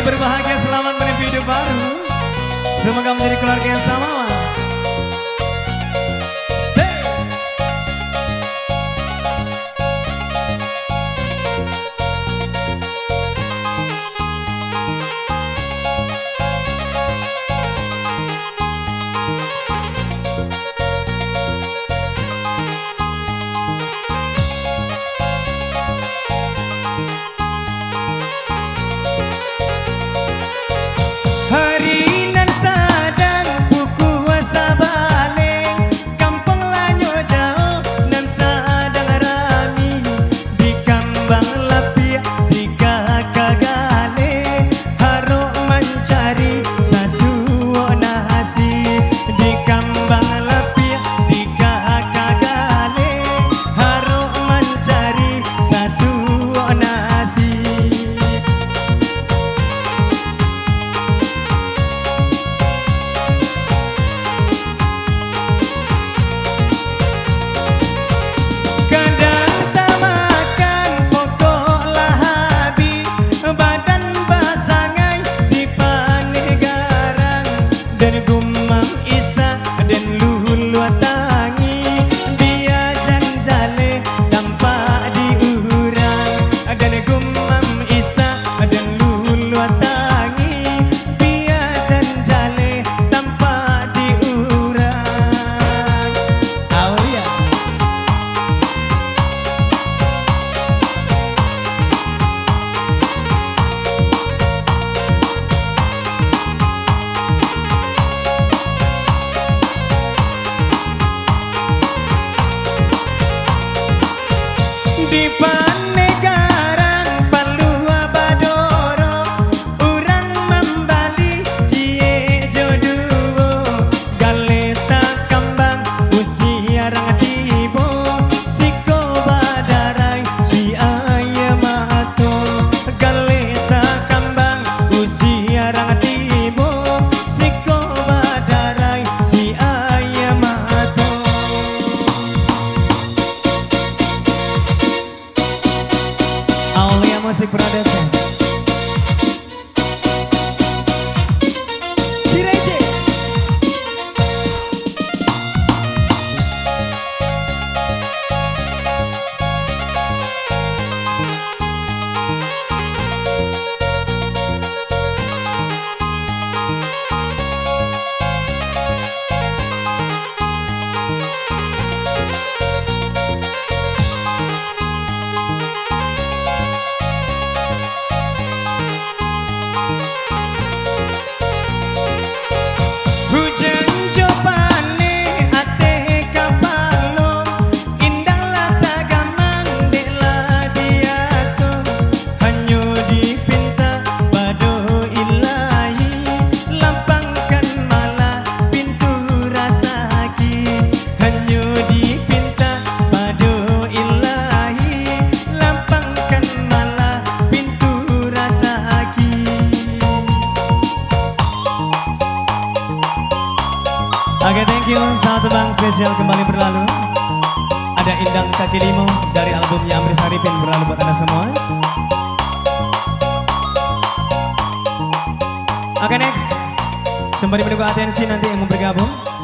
berbahagia, selamat menempuh hidup baru. Semoga menjadi keluarga yang sama. Di Panegarang Palua Badoro urang membali cie jodoh galeta kambang usia rang tibo siko badarai si ayah mato galeta kambang usia rang tibo siko badarai si ayah mato. Aulia Musik Production. Direje. Oke, thank you. Selamat tebang spesial kembali berlalu. Ada Indang Kaki Limo dari albumnya Amris Arifin berlalu buat Anda semua. Oke, next. Sembari menunggu atensi nanti yang mau bergabung.